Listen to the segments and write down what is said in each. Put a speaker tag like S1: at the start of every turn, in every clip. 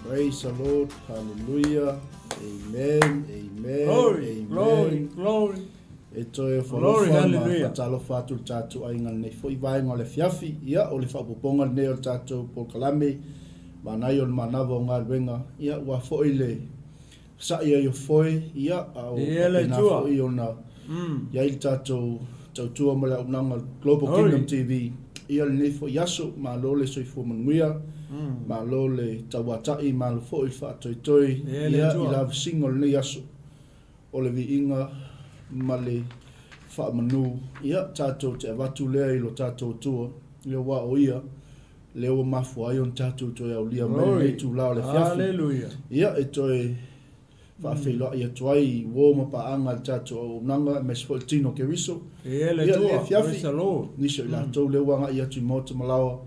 S1: Praise the Lord. Hallelujah. Amen. Amen.
S2: Glory,
S1: Amen.
S2: glory, glory.
S1: E toe
S2: Glory, hallelujah.
S1: 𝚘𝚙𝚎𝚘𝚎 tātou ainga nei foi vaenga o le fiafi ia o le whapoponga nei o tātou 𝚘𝚘𝚙𝚎𝚘 manai o le manava o ngā ruenga ia ua foi le sa ia yo foi ia au
S2: Ele tua.
S1: foi ona ia il tātou tautua mo le unanga Global Kingdom TV ia le nei foi yaso ma lo le soifo manuia ma lo le tauatai ma lo foi whaatoitoi ia i la singo le nei yaso o le viinga ma le whaamanu ia tātou te avatu lea i lo tātou tua leo wa o ia leo mafu ai on tātou toi au lia mai nei tu lao le fiafi
S2: Hallelujah.
S1: ia e toi whaafeilo ia tuai wo ma paanga le tātou au nanga me sfo tino ke riso
S2: Ele
S1: ia
S2: tua.
S1: le fiafi
S2: Praise the Lord.
S1: niso i la tau leo wanga ia tu mota malawa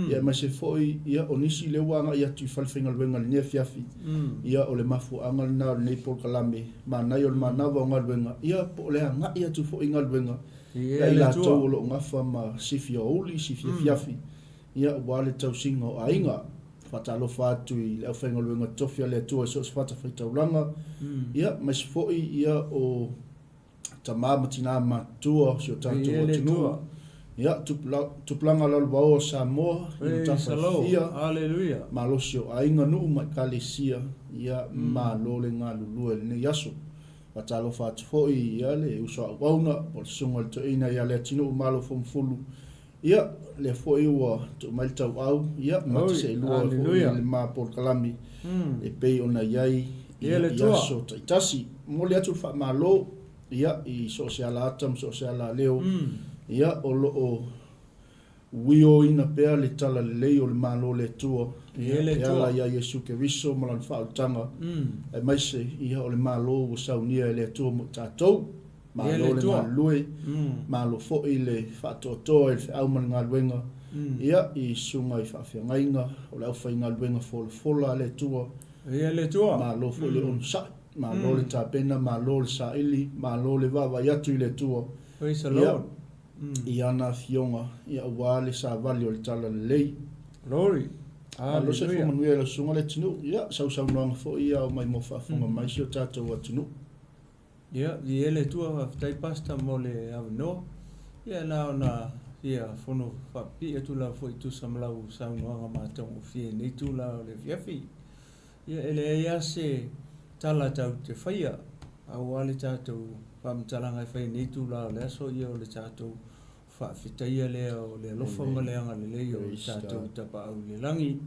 S1: ia ma se foi ia o nisi leo wanga ia tu falfinga luenga le nea fiafi ia o le mafu anga le nao nei 𝚘𝚘𝚙𝚢 manai o le manava o ngā luenga ia po le hanga ia tu fo inga luenga ia i la tau o lo ngafa ma sifi o uli sifi fiafi ia wale tau singa o ainga fatalo fatu i le awhenga luenga tofia le tua so se fata whaitauranga ia ma se foi ia o tamama tina matua si o tātou o tinua ia tuplanga lalwao o Samoa i o tawhawhia
S2: Hallelujah.
S1: ma losi o ainga nuu mai Kalesia ia ma lole ngā lulua le nei yaso fatalo fatu foi ia le uswa wauna o le sunga le toina ia le Leatinuu malo fomfulu ia le foi ua tu mai TΑUA ia mata se lua foi le ma 𝚘𝚘𝚙𝚎 e pei ona iai ia yaso taitasi mo le atu fa malo ia i so se ala atam so se ala leo ia o lo o wio ina pea le tala le lei o le malo le tua ia ala ia Yesu ke riso mo lan whautanga e mai se ia o le malo o saunia le tua mo tātou malo le malue malo fo i le whatotoa e le whiauma ngā luenga ia i sunga i whawhiangainga o le awhai ngā luenga fola le tua malo fo le onsa malo le tāpena malo le saili malo le wawa iatu i le tua
S2: Praise the Lord.
S1: i ana fionga ia ua le sa vali o le tala le lei
S2: Glory.
S1: alo se fo
S2: Hallelujah.
S1: manuia le sunga le tinu ia sau noanga fo ia o mai mo whaafunga mai si o tātou a tinu
S2: Ia, i ele tua tai pasta mo le avno. Ia na ona ia fono fapi e tu la foi tu samlau sa no ma tong fie nei tu la le fiafi. Ia ele ia se tala tau te faia. Au ale tātou pamtalanga fai nei tu la le so ia o le tātou fa fitaia le o le lofonga le anga le le o tātou tapa au le langi.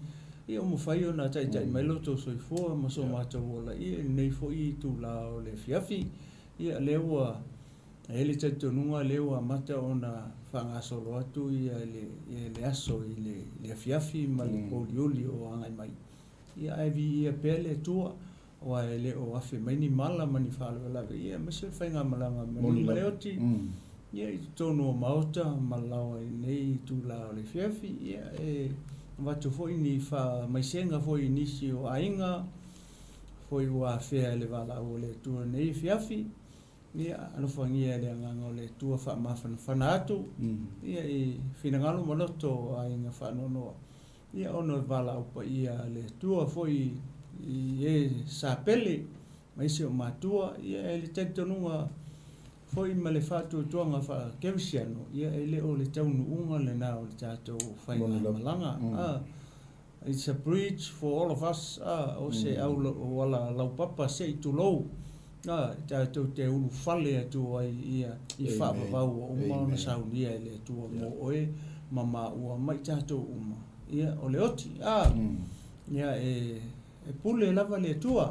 S2: Ia mo fai ona tai tai mai loto so fo ma so ma tau la ia nei foi tu la o le fiafi. Ia lewa ele tatonunga lewa mata ona whangasolo atu ia le aso i le fiafi ma le kolioli o angai mai. Ia aivi ia pele tua o ele o afe maini mala mani whalawalawe. Ia mese whainga malanga mani maleoti. Ia i tono o maota malawa i nei tula o le fiafi. Ia e watu foi ni wha maisenga foi nisi o ainga. Foi ua whea le wala o le tua nei fiafi. Ia alofangia le nganga o le tua wha mawhana whana atu. Ia i whinangalo maloto a inga whanonoa. Ia ono wala upa ia le tua foi i e sa pele. mai se o matua ia e le taitonunga foi ma le fatuatuaga faakevisiano ia e le o le taunuuga lenā o le tatou faigamalanga it's a bridge for all of us o se au wala laupapa se i tulou tatou te ulu fale atu ai ia i whaapapau o mauna saunia e le atua mo oe ma maua mai tatou uma ia o le oti ia e pule lava le atua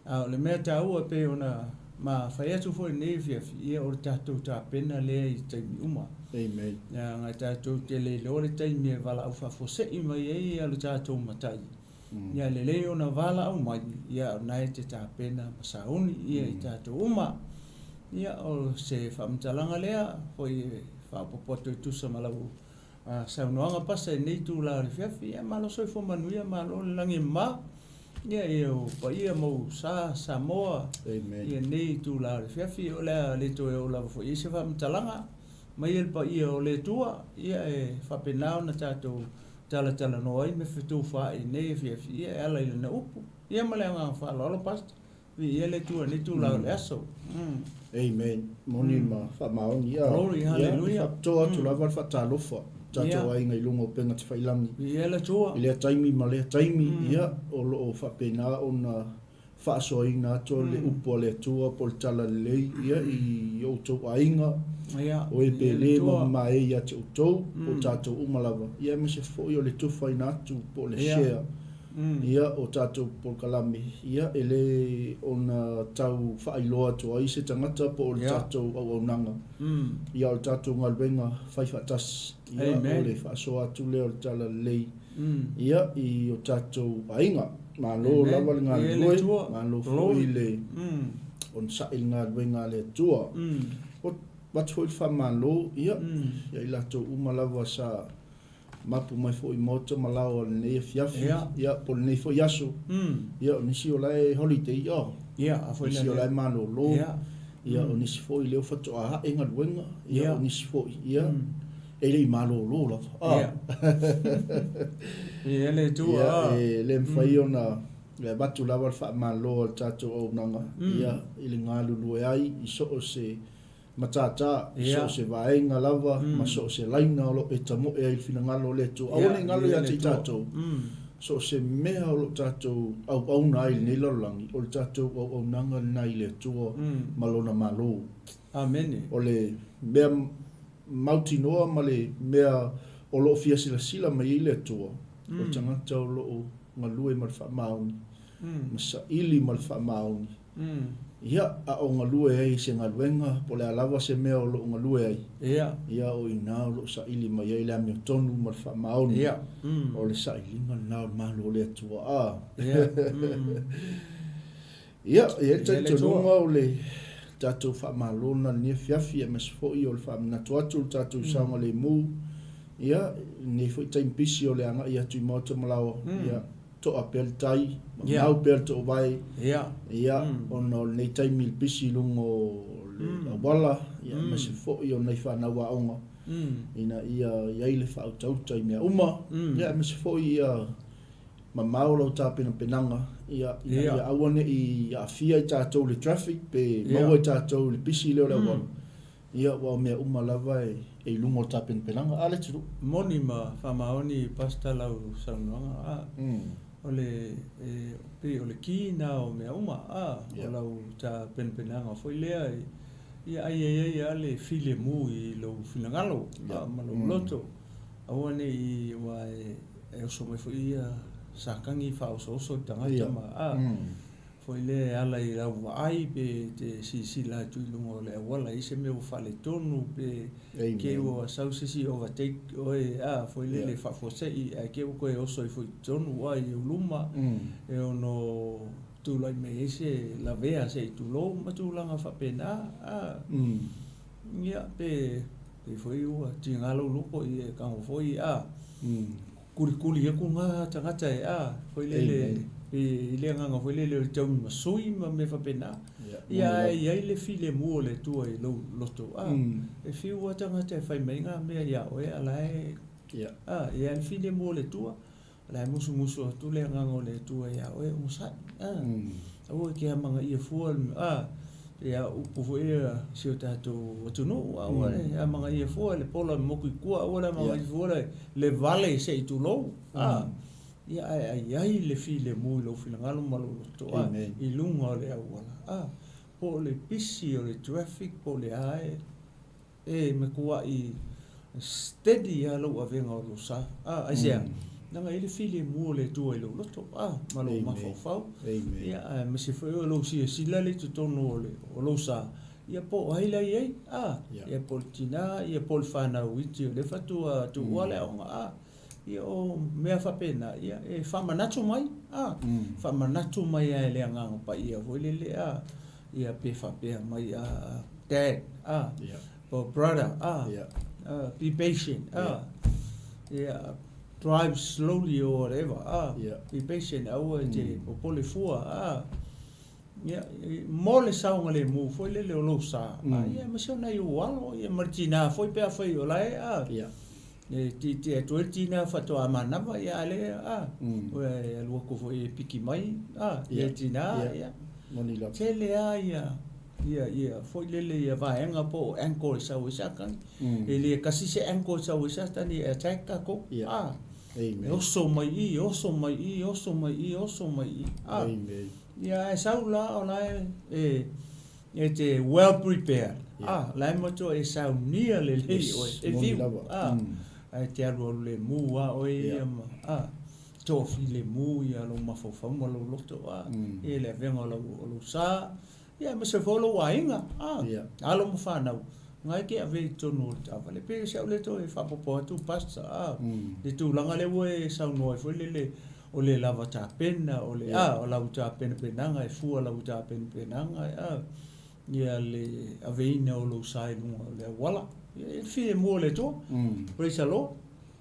S2: o le mea TΑUA pe ona ma whai atu fo nei fiafi ia o le tatou tāpena lea i taimi uma
S1: Amen.
S2: ia ngai tatou te le le taimi e wala au whafosei mai e ia le tatou matai ia le le ona wala au mai ia nai te tāpena masauni ia i tatou uma ia o se whamtalanga lea hoi whapopoto i tusa malau saunoanga pasa e nei tū la le fiafi ia malo soi fo manuia malo le langi ma ia o pa ia mo Samoa ia nei tū la le fiafi o le to e o la fo i se whamtalanga mai el pa ia o le tua ia e whapenao na tātou tala no ai me fitu fa i nei fiafi ia ala i na upu ia maleanga whalolo pasta vi ia le tua ni tu la le aso
S1: Amen. Moni ma whamaoni ia.
S2: Glory, hallelujah.
S1: Toa tu lava whatalofa. Tātou ai ngai lungo penga te whailangi.
S2: Ia le tua.
S1: Ilea taimi ma lea taimi ia o loo whapena o na whaasoaina ato le upo le tua po le tala lei ia i o tau ainga. O e pe le ma e ia te utou o tātou umalava. Ia me se fo o le tuwhaina atu po le share. Ia o tātou po kalame. Ia ele o na tau whaailoa to ai se tangata po o le tātou au au nanga. Ia o tātou ngalwenga whaifatas. Ia o le whaasoa atu le o le tala lei. Ia i o tātou ainga. Mā lo lawa le ngā lue. Mā lo fwoi le on sail ngā luenga le tua. O watu hoi wha lo ia. Ia i lato umalawa sa mapu mai fo i moto malao nei fiafi ia po nei fo yaso ia nisi o lai holiday ia nisi o lai malo lo ia nisi fo i leo fato a enga luenga ia nisi fo ia ele malo lo la
S2: ia le tu
S1: ia le mfai ona le batu lava fa malo tato o nanga ia ile ngalu lu ai i so se matata so se vaenga lava ma so se laina lo e tamo e fina ngalo le tu au ni ngalo ya te tato so se mea lo tato au nai ni lo langi o tato au nanga nai le tu malona malo
S2: amen
S1: o le mea mauti noa ma le mea o lo fia sila mai le tu o tangata o lo ngalue malfa mauni masa ili malfa mauni ia a o ngalue ai se ngaluenga po le alawa se mea o lo ngalue ai ia o ina o lo sa ili mai ai le amio tonu ma wha maoni o le sa ili ngal malo le atua ia tai tonunga o le tatou wha malona ni fiafi e mesfo i o le wha minatu atu tatou sanga le mu ia ni fo tai pisi o le anga ia tui moto malawa ia to apel tai mau per to vai ia ono nei tai mil pisi lungo le wala ia me se fo i o nei fa na wa onga ina ia ile fa tau tai me uma ia me se fo ia ma maulo ta penanga ia awane i afia ta to le traffic pe mau ta to le pisi le wala ia wa me uma lava e lungo ta penanga ale tu
S2: moni ma fa maoni pasta lau sananga ole pe ole kina o me uma o lau ta penanga foi lea ia ai ale file mu i lo finangalo ma lo loto awane i wa e so me foi sakangi fa so tangata ma foi le ala i la ai pe te si la tu lungo le wala i se me o fale tonu pe ke o 𝚟𝚑𝚎𝚘 overtake o foi le fa fosei ke o ko e so foi tonu wa i luma e ono tu lai me ese la vea se tu lo ma tu langa fa pena ia pe foi o tingalo lupo i ka foi kuri e kunga tangata foi le le nganga foi le tau masui ma me fa pena ia le file mu le tu e lo loto e fi o tangata fai mai nga me ia o ala ia le file mu le tu la musu tu le nganga le tu ia o musa o ke manga ia fua ia upu fo ia sio tātou atunu a manga ia fua le pola moku i kua ora manga ia fua le vale se i tulou ia ai le fi le mui lo fila ngalo malo to i lunga o le awala po le pisi o le traffic po le ae me kua i steady a lo avenga o lo sa ai sia nanga ele fili mo le tu ele loto malo mafau ia me se foi lo si la le tono o lo sa ia po ai la ia ia poltina ia polfana witi le fatu tu wala ia o mea fa pena ia e fa manatu mai fa manatu mai ele anga pa ia foi le ia pe fa pe mai dad or brother be patient yeah drive slowly or whatever be patient te popole fua mole saunga le mu foi le lo sa ia ma sona i walo ia martina foi pe foi o lai ti 20 na fato a manava ia le o lo ko foi piki mai ia tina ia
S1: monila
S2: tele ia foi lele ia vaenga po ankle sa kan ele kasi se ankle sa tani attack ka ko oso mai amen ia saula ona te well prepared la moto e sau nia le o e viu ai te alu le mu o ia to fi le mu ia lo mafofa mo lo loto e le venga lo sa ia me se volo wainga alo mo fana ngai ke ave tonu tava le pe se le to e fa popo tu pasta le tu langa le we sa no foi le o le lava ta pena o le o la uta pena penanga e fu la uta pena penanga ia le ave ina o lo sai no le wala e fi mo le to praise the lord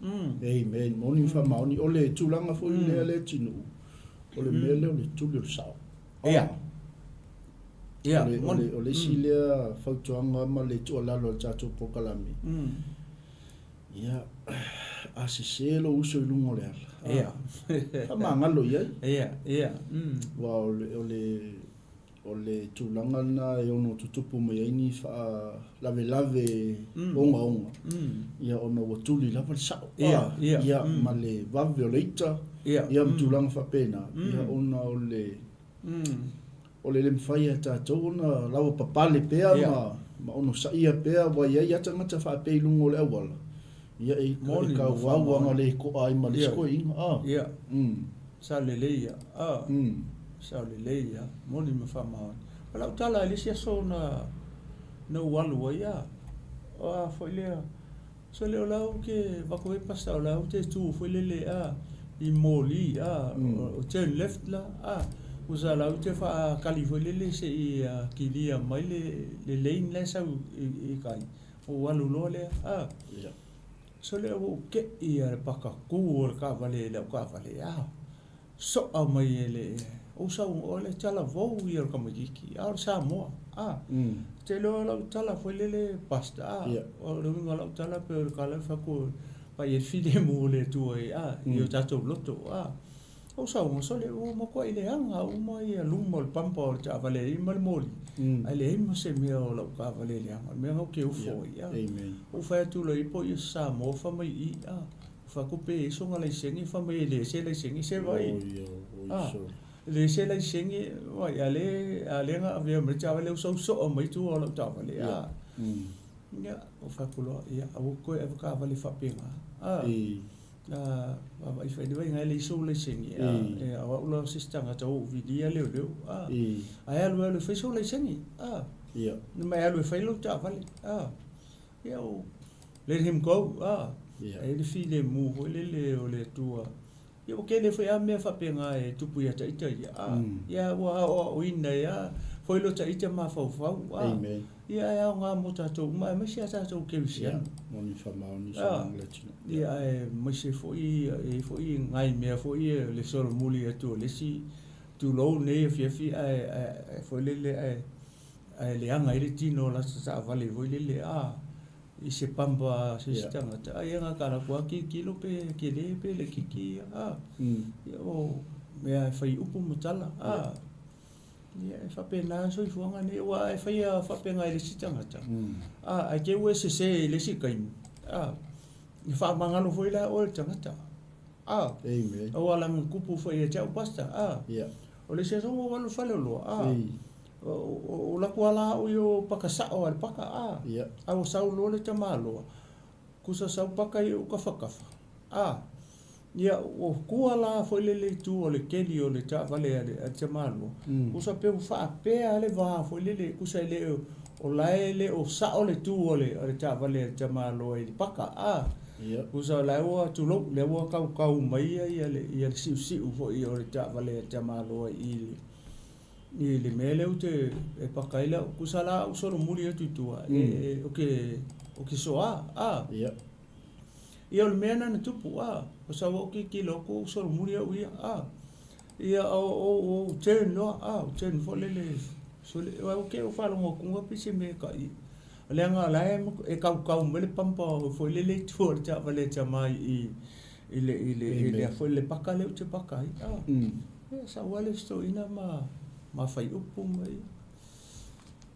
S1: amen moni fa mauni o le tu langa foi le Leatinuu o le mele o le tu le sa
S2: ia
S1: o le silia fautuanga ma le tu ala lo tatu pokalami ia asiselo uso lungo le
S2: ia
S1: ama ngalo ia wa o le tulanga na e ono tutupu mai ni fa lave onga ia ono watuli lava sa ia ma le va violeta ia mtulanga fa pena ia ona o le mfai ta tona lawa papale pea ma ono saia pea wa ia tangata fa pe lungo le awala ia e ka wa nga le ko ai ma le sko inga
S2: sa le leia sa le leia moni me fa ma ala tala le sia so na walu ia foi le so le ola ke va ko pasta ola te tu foi le i moli o turn left la usa la te fa kalifole se i kilia mai le lane le sa i kai o walu lo le so le o ke i paka ku o ka vale so a mai le o sa o le tala vo i ka magiki sa mo te lo la tala foi le pasta o lo vinga la tala per ka le fa ko pa i fide mo le tu i o tato loto o sa o so le o mo ko ile anga o mo ia lumo pampa o ta vale i mal moli ale mo se me o la ka vale le anga me o ke o fo ia o fa tu lo i po i sa mo fa mai i fa ko pe so ngala sengi fa mai le se le sengi se vai le se le sengi wa ale nga ave me ta vale so o mai tu o la ta vale ia o fa ko lo ia o ko e ka vale fa penga vai fai vai ngai le so le sengi a o sistanga tau vidia le ai alu fai so le sengi mai alu fai lo ta vale eu let him go ele file mu le o le tua eu ke le fai a me fa penga e tupu ia taita ia wa o ina ia foi lo taita ma fa
S1: amen
S2: ia nga mo tatou ma sia tatou ke sia
S1: moni fa mauni so Leatinuu
S2: ia mo se foi ngai me foi le solo muli atu le si tu lo ne fi foi le anga ile tino la sa vale foi le i se pamba se stanga ai nga kana kwa kilo pe ke le pe le kiki o me fai upu mutala ia e whapena soifuanga ni ua e whaia whapenga i le si tangata. Ai ke ue se i le si kainu. I whaamangalo foi la o le tangata.
S1: Amen.
S2: O alang kupu foi e tau pasta. O le se songo walu whale loa. O la kuala o yo pakasao al paka. Au sau lo le tamaloa. Kusa sau paka i uka whakafa. Ia o kuala foi le tu o le keli o le ta vale a tamalo. Kusa pe fa pe ale va foi le kusa le o laele o sa o le tu o le ta vale a tamalo i paka. Kusa la o tu lo le o kau mai ia le si foi o le ta vale a tamalo i le mele o te e pakaila kusa la o solo muri atu tua o ke soa. Ia o le mea nana tupu, o sa o ki loko, soro muri au ia, ia o turn loa, o turn fo lele, so le, o ke o whalonga kunga pise me ka i, le anga lae e kau mele pampa o fo lele tua le ta vale ta mai i le fo le paka leo te paka i, sa wale sto ina ma fai upu mai,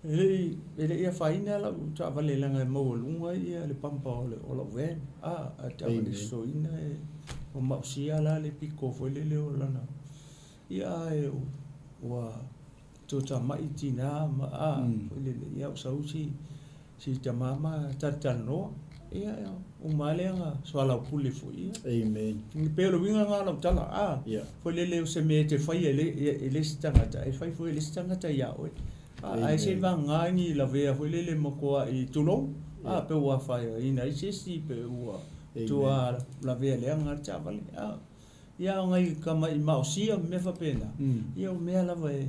S2: ele ia faina la ta vale langa mo lunga ia le pampa o la ven ta vale soina o mausia la le piko foi le o lana ia wa to ta mai tina foi le ia o sausi si ta mama tatano ia o malenga so la puli foi
S1: Amen.
S2: ni pelo winga nga la tala foi le o se me te fai ele stangata e fai foi ele stangata ia o ai se va ngani la vea foi le mokoa i tulong pe wa fai ina i se si pe wa tua la vea le anga chavale ia ngai kama i mausia me fa pena ia o mea la vai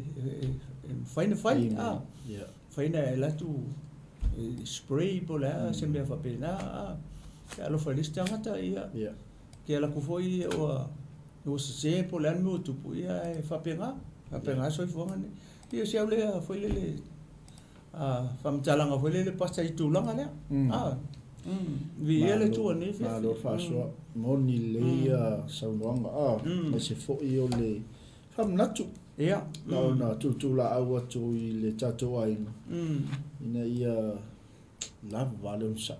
S2: fai fai na la tu spray pola se me fa pena alo fa lista ngata ia ke la ku foi o se pola mo tu ia fa pena so fonga ne ia se ole foi le fam talanga foi le pasta i tulanga le vi ele tu ne
S1: ma lo fa so moni le saunga ma se foi o le fam natu
S2: ia
S1: na tu la awa tu i le tato ai ina ia lava vale un sa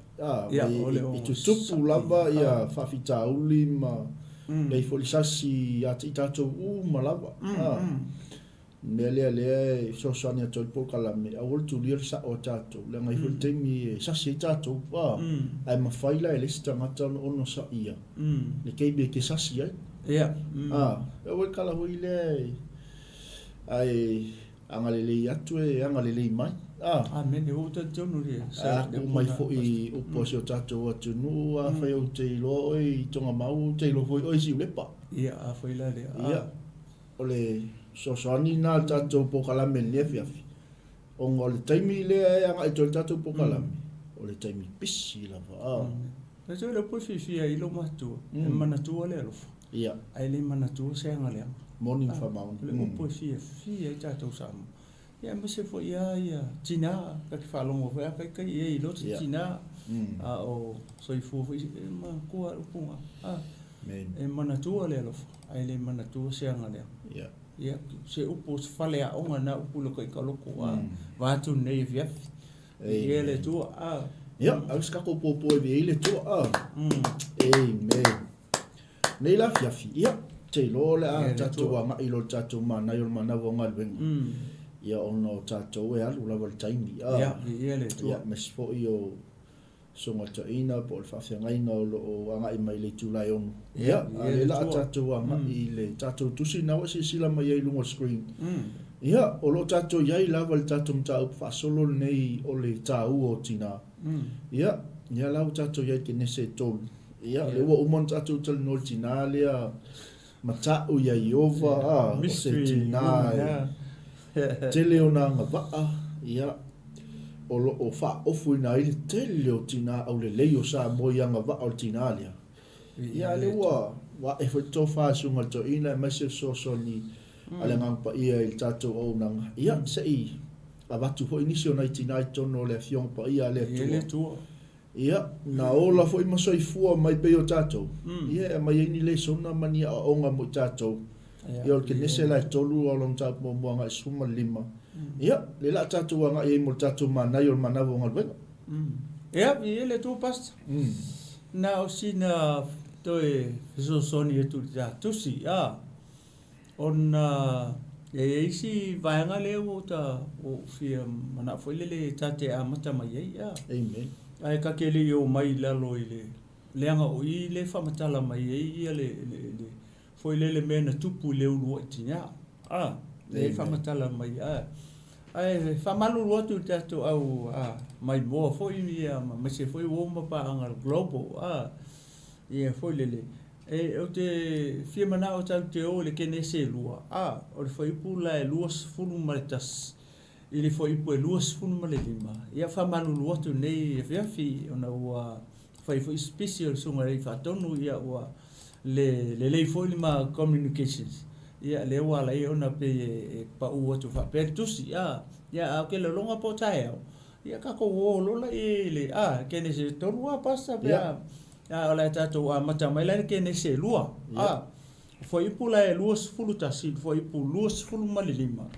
S1: i tu lava ia fa fitauli ma dei folisasi ati tato ma lava Mele so sonia to pokalame a wol tu lir sa o tato le ngai ful temi sa si tato ai ma faila e lista mata ono sa ia le kebe ke sa si ai e wol kala hoile ai angalele atu e angalele mai
S2: men o tato no ri
S1: sa o mai fo i o posio tato atu no a fa o te lo i tonga mau te lo foi o si lepa
S2: a faila le
S1: ole so ani na tato pokalame le fiafi o ngol taimi le anga i tato pokalame o le taimi pisi la va
S2: so le po fi ai lo matu e manatu le lo ai le manatu se anga le
S1: morning fa maun
S2: le po fi ai tato sam ia me se fo ia tina ka ki falo mo fa ka i lo tina o so i fu ma ko punga e manatu le lo ai le manatu se anga le ia se upo fale a onga na upo lo kai kaloko va tu nei via ele tu
S1: ia aus ka ko popo e ele tu amen nei la fiafi ia te lo le tatu wa i lo tatu mana i lo mana wa ngalwenga ia ono tatu e alu la wal taimi
S2: ele tu
S1: ia mes fo io songa ta ina por fa ngai no o anga i mai le tu lai on ia le la tatu anga i le tatu tusi na wa sila mai i lunga screen ia o lo tatu ia la val tatu mta fa solo nei o le tau o tina ia la tatu ia Kenese tol ia le wa umon tatu tel no tina le mata u ia iova o se tina te leona ngava ia o fa ofu na ile tele o tina au le leo sa mo yanga va o tina alia ia le wa e to fa sunga to ina ma se so ni ale ngang pa ia il tato o nang ia se i ava tu fo inisio na tina to no le fion pa ia le
S2: tu
S1: ia na ola fo i maso i fu mai pe o tato ia mai ni le sona mania o nga mo tato Ia o Kenese la tolu o long tau moanga suma 5. Ia le la tatu anga e mo tatu MANAI o MANAVA o GALUEGA.
S2: Ia ele tu pas. Na o sina toi so soni tu ja tusi ona isi Vaega le o ta o fia mana foi le tate a mata mai
S1: Amen.
S2: ai ka ke le o mai la lo ile le anga o i le fa matala mai ia le foi le mena tupu le ulu tinya le fa matala mai ai fa malu lo tu tato au mai mo foi ia ma se foi o ma pa anga global ia foi le o te fia mana o tau te o le Kenese lua o le foi pula e luas fulu maletas ili foi pu e luas fulu male 5 ia fa malu lo tu nei fia fi ona ua foi special sunga rei fa tonu ia ua le foi ma communications ia le wa la ona pe pa u tu fa per tusi ia o ke le longa po tai ia ka ko o lo la ile Kenese tonu pasa pe ola tato mata mai la Kenese lua foi pula e luas fulu tasi foi pu luas fulu mali 5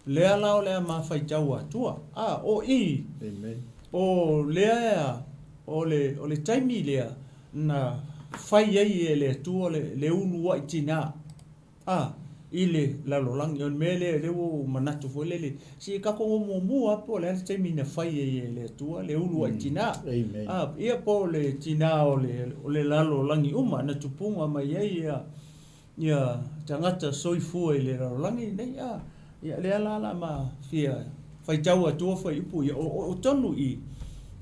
S2: le ala o le ma fai taua tua o i
S1: Amen.
S2: o le o le taimi le na fai ai le tua le unu wa itina ile la lo lang yon mele le o manatu fo le si ka ko mo mo po le taimi na fai ai le tua le unu wa itina ia po le tina o le la lo lang uma na tupunga mai ai ia tangata soifu le la lo lang nei ia le ala ma fia fai taua tua fai ipu ia o tonu i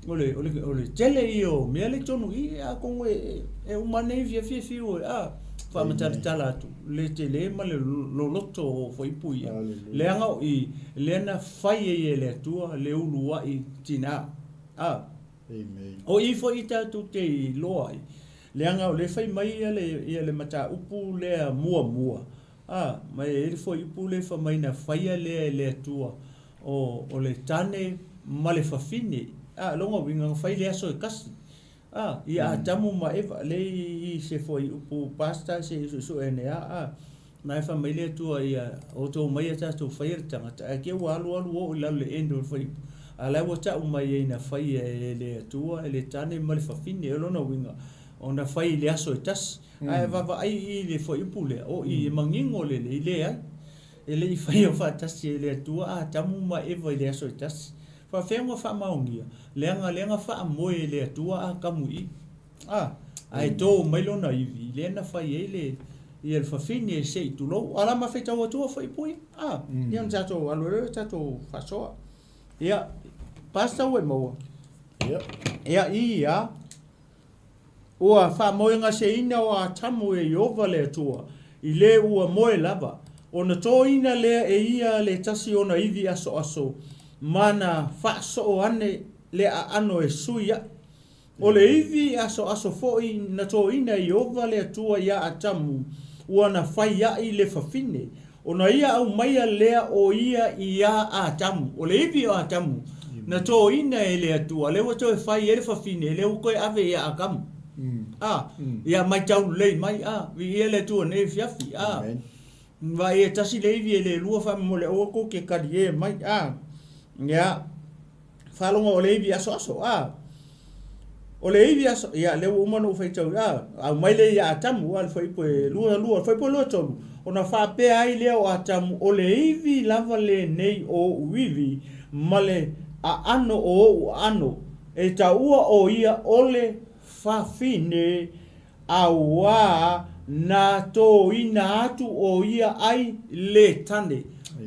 S2: ole tele io me le tonu i ko e umane via fa matala tu le tele ma le loto fai ipu ia le anga i le na fai le tua le ulua i tina
S1: Amen.
S2: o i fo ita tu te loai le anga le fai mai ia le mata upu le mua mai e fo ipu le fa mai na fai le tua o le tane ma le fafine longa winga fai le aso kasi ia tamu ma eva le I se foi upu pasta se so ene na fa mai le tua ia o to mai ta to fai tanga ke wa alu o la le endo foi ala wa ta mai na fai le tua le tane ma le fafine longa winga ona fai le aso tas ai va ai le foi upu le o I mangingo le ai ele fai o fa tas le tua tamu ma eva le aso tas fa fengo fa maungia lenga fa moe le tua kamui ai to mai lona ivi le na fa ele il fa fini se tu lo ala ma feta o tua fa ipui ia ntato alore tato fa so ia pasta we mo ia o fa moe nga se ina o tamu e ova le tua I le ua moe lava ona to ina le ia le tasi ona ivi aso mana fa so ane le ano e suia o le ivi aso foi na to ina I ova le tua ia atamu ua fai I le fafine ona ia au maia lea o ia atamu o le ivi o atamu na to ina le tua le wato fai le fafine le ko ave ia akamu ia mai tau le mai vi ele tua ne fiafi vai e tasi le ivi le lua fa mo le o ko ke karie mai ia falonga o le ivi aso o le ivi aso ia le umano fai tau au mai le ia atamu al foi po lua foi po lo tolu ona fa pe ai le o atamu o le ivi lava le nei o uivi male ano e TAUA o ia ole fa fine awa na to ina atu o ia ai le tane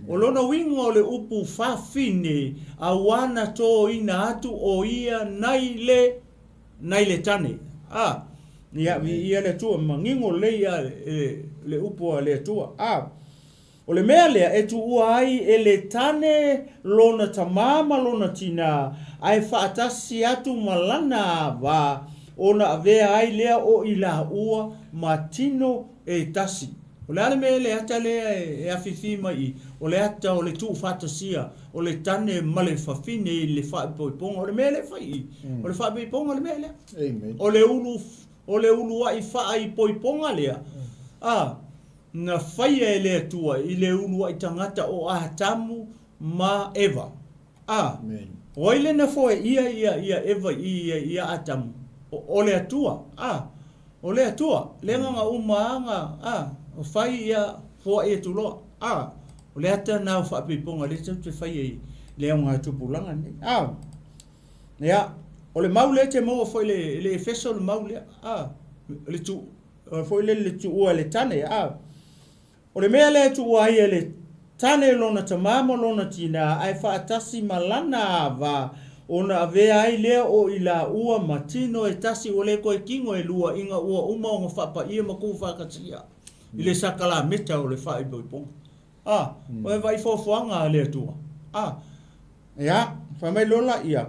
S2: o lona wingo le upu fa fine awana to ina atu o ia nai le tane ia vi le tu mangingo le ia le upu le tu o le mea lea e tu ua ai e le tane lona tamama lona tina ai faatasi atu malana va ona avea ai lea o ila ua matino e tasi o le ale mea le ata lea e afifi mai o le ata o le tu fatasia o le tane male fafine I le faapoiponga o le mea le fai o le faapoiponga o le mea lea o le ulu ai faapoiponga lea na whaia e le atua i le unua i tangata o a tamu ma Eva. O ile na foe ia Eva ia atamu. O le atua. O le atua. Le nganga umaanga. O whai ia foa e tuloa. O le ata na o whaapiponga le tau te whai e le ngā tupulanga. Ia. O le maule te maua foi le efeso le maule. Le tu. Foi le TAUA le tane. O le mea le TAUA ia le tane lona tamama lona tina ai whaatasi malana va ona avea ai lea o ila ua matino e tasi o le koe kingo e lua inga ua uma o ngawhapa ia maku whakatia i le sakala meta o le whai boipong. O e vai fofuanga le tua. Ia, whamai lola ia.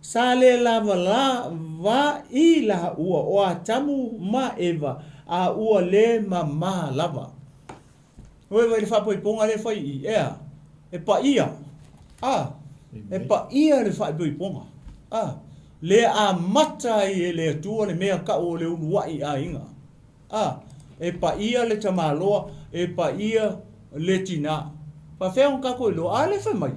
S2: Sa le lava la va i la ua o a tamu ma Eva a ua le ma lava. Oe vai le whapoiponga le whai i ea. E pa ia. E pa ia le whapoiponga. Le a mata i e le atua le mea ka o le unuai a inga. E pa ia le tamaloa. E pa ia le tina. Pa wheong kako i loa. A le whamai.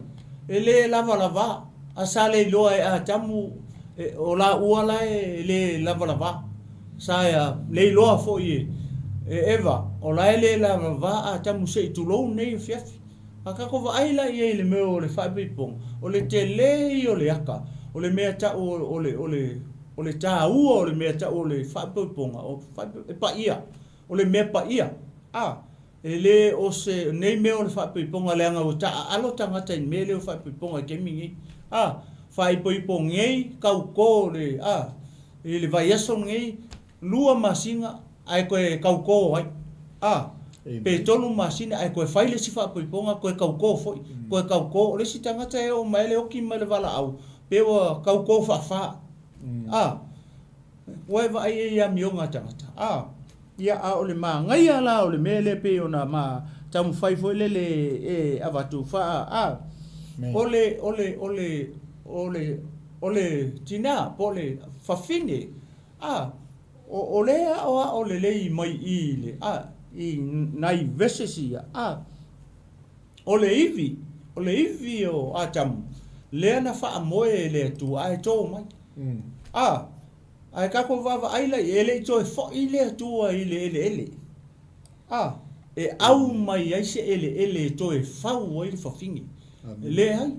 S2: E le lava. A sa le loa e a tamu. O la ua la e le lava. Sa ea le loa fo i Eva, o la ele la va a tamu se tulou nei fiafi. A kako va aila i le meo o le whaipipong. O le te lei o le aka. O le mea ta o le TAUA o le mea ta o le whaipiponga. E pa ia. O le mea pa ia. E le o se nei mea o le whaipiponga le anga o ta alo tangata i mea le o whaipiponga ke mingi. Whaipipong ngei kau ko le e le vai aso ngei lua masinga ai koe kauko ai. Pe tonu masina ai koe whaile si whapiponga koe kauko foi. Koe kauko, le si tangata e o maele o ki male wala au. Pe o kauko whawha. Waiva ai e ia mionga tangata. Ia a o le maa ngai ala o le mele pe o na maa tamu whai foi le e avatu wha. Ole tina, po le whawhine. O lea o le lei mai i le i nai vesesia o le ivi o atamu lea na wha moe le tu ai tō mai ai kako vava ai lai ele to fo i le tu i le ele e au mai ai se ele to e fau ai fa fingi le ai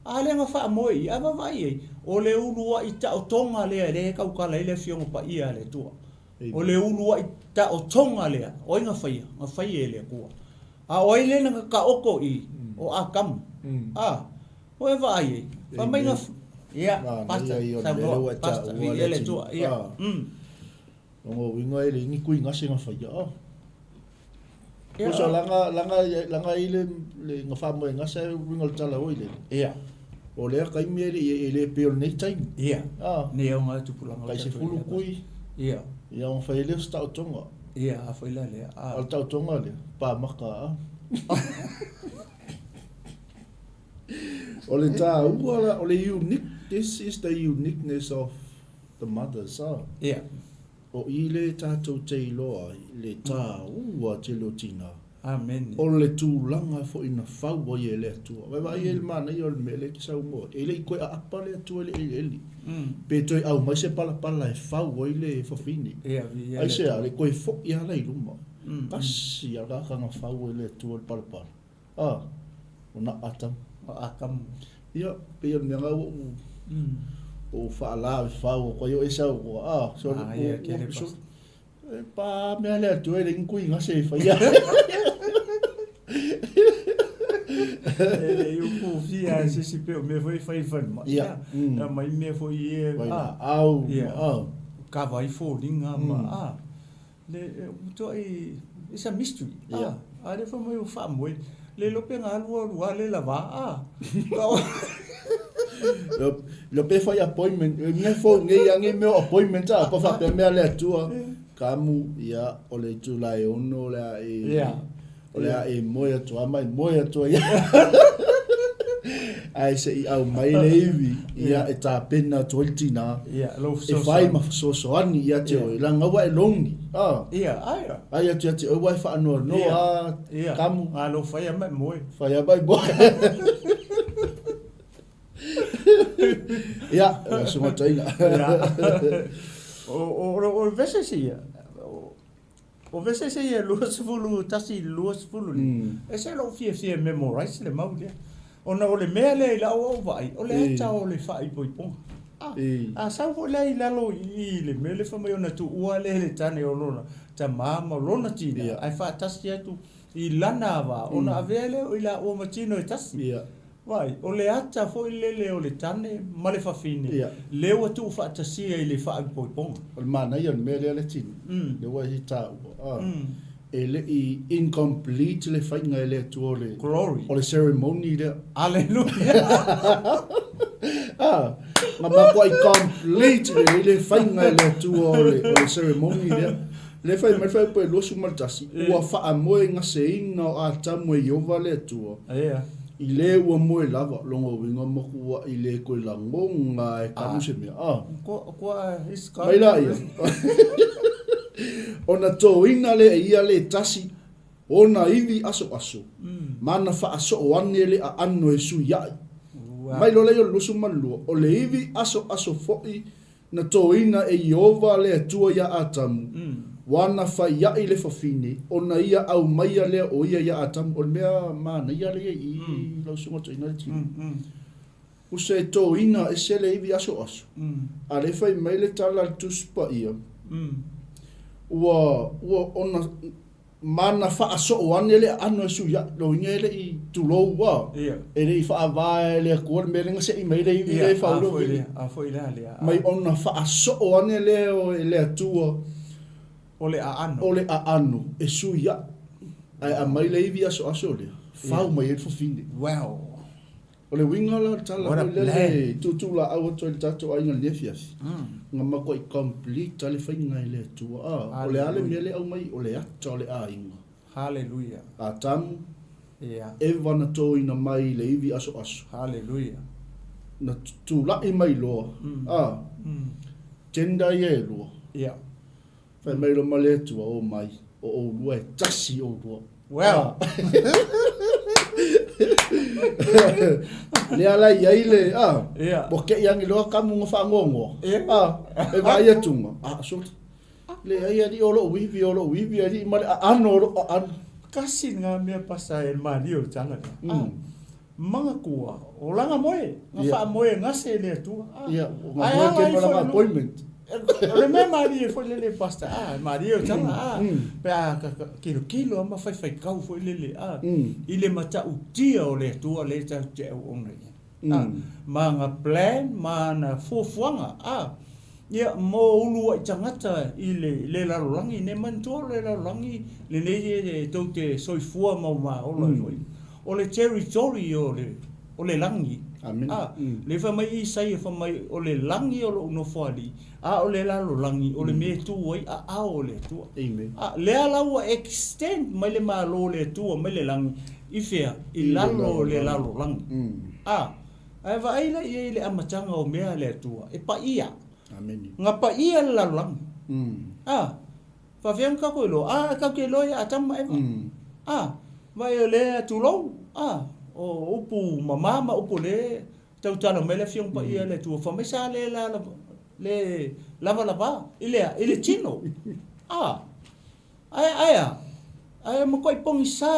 S2: a le nga wha moe i ava vai o le ulua i ta o tonga le kau kala ile fionga pa ia le tua. O le ulua i ta o tonga lea, o inga whai e lea kua. O i le nga ka oko i, o a kamu. O e vai e. Whamai nga ia, pasta, pasta, vi ele tua, ia.
S1: Ongo winga e le ingi kui ngase nga whai Kusa langa i le nga whamoe ngase winga le tala o i le.
S2: Ia.
S1: O lea kai mea e le peo nei time.
S2: Ia. Ne o ngā tupulanga.
S1: Kai se fulu kui.
S2: Ia.
S1: Ia on whai leo sta o tonga.
S2: Ia, a whai la lea.
S1: Al tau tonga lea. Pā maka O le TAUA, o le unique. This is the uniqueness of the mothers.
S2: Ia.
S1: O i le tātou te iloa, le TAUA te lo tina.
S2: Amen.
S1: O le tūlanga fo ina whau o i e le atua. Wai i le mana i o le mele ki sau moa. E le i koe a apa le atua le eli. Pe toi au mai se pala e whau o i le whawhini. Ai se a le koe fo i ala i luma. Kasi a la kanga whau o i le atua le pala. O na atam.
S2: O akam.
S1: Ia, pe o mea ngau o whaala e whau o koe o e sau o
S2: ia, kere pasta.
S1: Pa mea le atua e le ngui ngase e whaia.
S2: Eu confia se se pe me foi ma
S1: ia
S2: mai me foi e
S1: au
S2: ka vai fo linga ma le to is a mystery le foi moi fa moi le lo pe nga lu le lava
S1: lo pe foi appointment nge fo nge me appointment pa fa pe me le atua kamu ia o le July ono le o le e moia tua mai moia tua ia ai se I au mai le iwi ia e tā pena toitina e whai ma whasosoani ia te oi langa wa e longi ai atu te oi wai whaanoa noa kamu
S2: alo whai a mai moe
S1: ia sunga taina
S2: o vese se ia o vese se ia luasfulu tasi luasfulu e se lo fie memorize le mau le ona o le mea le la o vai o le ata o le fai poiponga a sa vo le la lo I le mele fa mai ona tu ua le tane o lona ta mama lona tina ai fa tasi atu I lana va ona avele o ila o matino e tasi vai o le ata fo le o le tane ma le fa fine le o tu fa tasi I le fai poiponga
S1: o MANAI o mele le tino le wa hi TΑUA ele I incomplete le whainga ele tu o le
S2: glory
S1: o le ceremony le
S2: hallelujah
S1: ma makua I complete le whainga ele tu o le ceremony le whai mai whai poe losu maltasi ua wha moe nga se inga o a tamu e Iova le tu o I le ua moe lava longo winga moku ua I le koe la ngonga e kanu se mea
S2: kwa iska
S1: mai la ia ona tō ina le ia le tasi ona iwi aso mana wha aso o ane le a ano e su iai mai lo le o lusu malua o le iwi aso fo'i na tō ina e Iova le atua ia atamu wana wha iai le whawhine ona ia au maia le o ia atamu o le mea mana ia le I lau sunga to ina le tino usa e tō ina e se le iwi aso a le whai mai le tala le tuspa ia ua ona mana wha aso o ane le ano e su ia lo inga ele I tulou wa ele I wha avae le akua me renga se I mai le iwi le whauro mai ona wha aso o ane le o le atua
S2: o le a
S1: ano e su ia ai a mai le iwi aso le whau mai e fufine o le winga la tala le tutula au to le tato ai ngal nefias nga makoi complete le whainga I le atua o le ale mele au mai o le ata o le a inga
S2: hallelujah
S1: a tamu e wana tō ina mai le iwi aso
S2: hallelujah
S1: na tūlai mai loa tenda I e loa whai mai lo male atua o mai o lua e tasi o lua le ala ia ile bo ke yang lo kamu nga ngongo e vai atunga so le ia di olo wivi di mal ano
S2: kasi nga me pasa e mario tanga manga kua o langa moe nga fa moe nga se le tu
S1: nga ke no appointment
S2: le me mario foi le pasta mario tanga pe kilo ama fai kau foi le ile mata utia o le tu le ta te o ngai manga plan mana fofuanga ia mo ulu ai tangata ile la langi ne manto le la langi le le to te soifua ma o le territory o le langi le fa mai sai fa mai o le langi o no fali o le la langi o le me tu ai o le tu le ala wa extend mai le malo le tu mai le langi ifea I lalo le lalo langi ai va ai le amatanga o mea le tu e pa ia nga pa ia la lang fa vem ka ko lo ka ke lo ya tam ai vai le tu lo o upu mama upu le tau tano mele fiong pa ia le tu fa me sa le lava ile chino ai mo ko ipong sa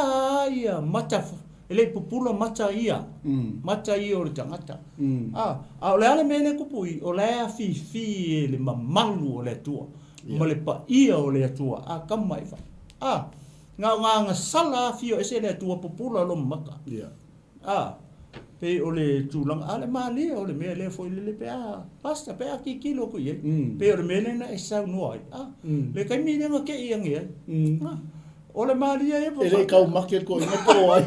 S2: ia mata ele pupula mata ia o le tangata o le ale mele kupui o le fi le mamalu o le tua mo le pa ia o le tua kamai fa nga sala fi o ese le tua pupula lo maka pe o le tulang ale mali o le mele foi le pe pasta pe ki kilo ku ye pe o le mele na esa no ai le kai mi nga ke yang ye o le mali e
S1: ele kau market ko ina ko ai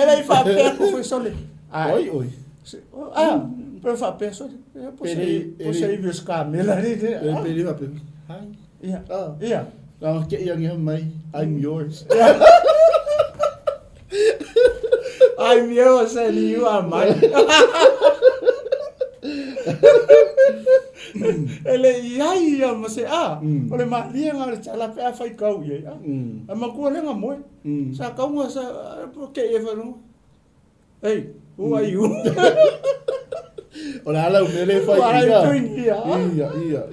S2: ele fa pe ko foi sole
S1: oi
S2: per fa pe sole po sei vis camela ni
S1: pe va pe hai ke yang mai I'm yours
S2: ai mio se ni wa mai. Ele iai ia ma se ole ma lia nga le tala pe fai kau ia ma ku le nga mo sa kau nga sa ke e fa no hey who are you
S1: ole ala me le fai
S2: ia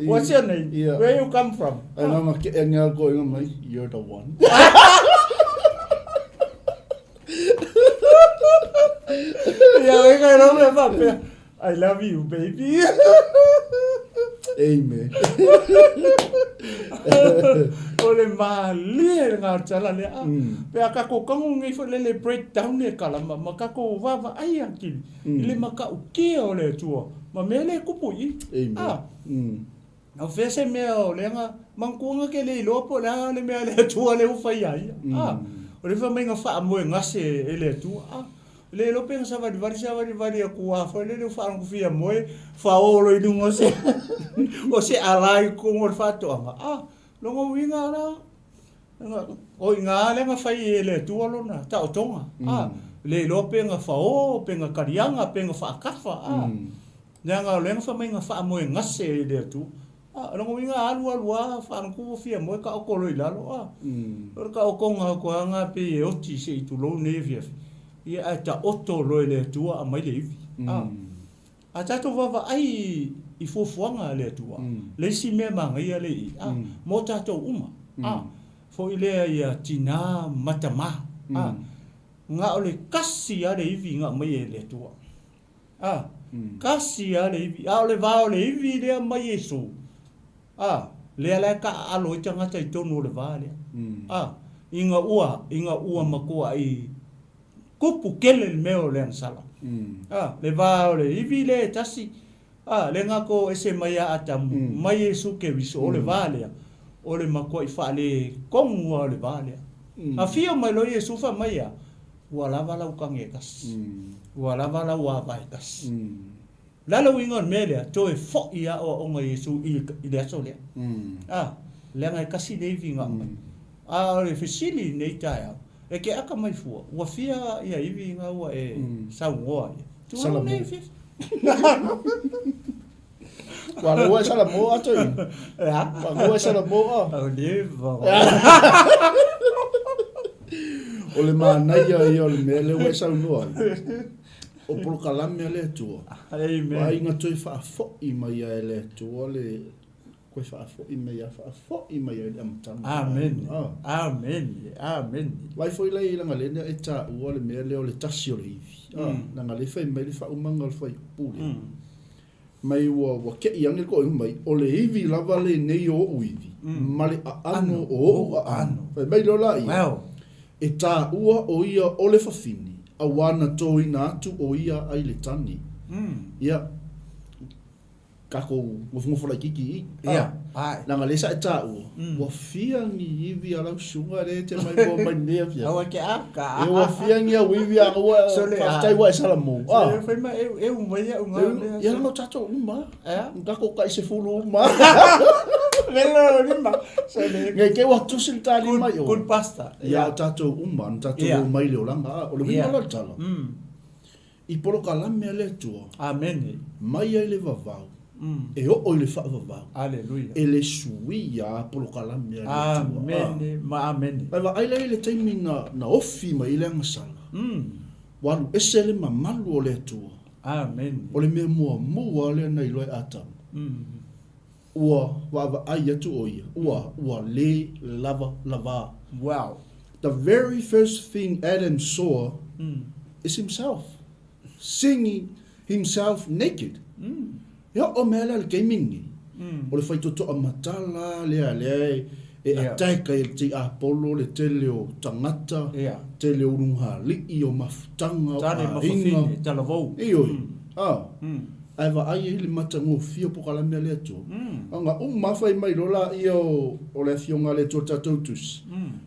S2: what's your name where you come from
S1: ana ma ke nga go nga mai you're the one
S2: ya we ka no me fa pe I love you baby.
S1: Amen.
S2: Ole malia nga tala le pe aka ko kangu ngai fo le breakdown ne kala ma ka ko va ai akil ile maka o ke ole tua ma mele kupu I au fese me ole nga mangkunga ke le lopo la le me le tua le ufai ai ole fa menga fa mo ngase ele tua le lo pensa va vari ku a fo le fa ku fia moe fa o lo idungo se o se alai ku mo fa to lo ngo winga la o inga le nga fai ele tu lo na ta o tonga le lo penga fa o penga karianga penga fa kafa nga le nga fa menga fa moe ngase le tu lo ngo winga alu fa ku fia moe ka o ko lo ila lo ka o konga ko nga pe o ti se tu lo ne via ia ta oto loe le tua a mai le iwi. A tato wawa ai I fuafuanga le tua. Le si mea manga ia le I. Mo tato uma. Fo I lea ia tina matama. Nga ole kasi a le iwi nga mai e le tua. Kasi a le iwi. A ole vao le iwi lea mai e so. Lea lea ka alo I tangata I tonu le vaa lea. Inga ua makua I kupu kele meo le sala le va le ivi le tasi le ngako ese maya atam mai su ke viso le vale o le mako I fa le kongu le vale a fio mai lo yesu fa maya wala vala ukangekas wala vala wa vaikas la lo wingon mele to e fo ia o nga yesu I le so le le ngai kasi le vinga le fisili nei taia e ke aka mai fua ua fia ia iwi nga ua e saungoa tu anu nei fia
S1: wala ua sala mo ato I wala ua sala mo
S2: au leva
S1: ole manai ia ole me le ua saungoa o polo kalame le tua
S2: amen
S1: ai nga toi fa fo I mai le tua le koe fa fo I mai le amtanga
S2: amen amen
S1: wai foi lai langa le e TＡUA le me le o le tasi o le iwi nanga le fai mai le fa umanga le fai pule mai wa ke iangi ko mai o le iwi lava le nei o uivi ma le ano o ano fai mai lo lai e TAUA o ia o le fafini a wana toi na atu o ia ai le tani ia kako ngofo la kiki nanga le sa TAUA wa fiangi iwi ala sunga le te mai bo mai ne fia
S2: awa ke aka
S1: e wa fiangi a wiwi a wa tai wa sala mo
S2: foi ma e un mai un
S1: ya no tato uma ngako kai se fulu uma
S2: velo ni ma
S1: ngai ke wa tusil tali mai o
S2: good pasta
S1: ya tato uma tato mai le langa o le mina la tala I polo kalame le tua
S2: amen
S1: mai ai le vavau e o le fa vavau
S2: alleluia
S1: e le suia polo kalame le tua
S2: amen ma amen
S1: ai ai le taimi na ofi mai le ngasala walu ese le mamalu o le tua
S2: amen
S1: o le me mua le na iloi atam ua wa ai atu o ia ua le lava
S2: wow
S1: the very first thing Adam saw is himself singing himself naked ya o mela le gaming o le faito to amatala le e ataika e te apolo le tele o tangata tele o runga li I o mafutanga
S2: tane mafufini talavou
S1: iyo ai va ai le matango fio po kala me le to anga mafai mai rola io o le fionga le to tatutus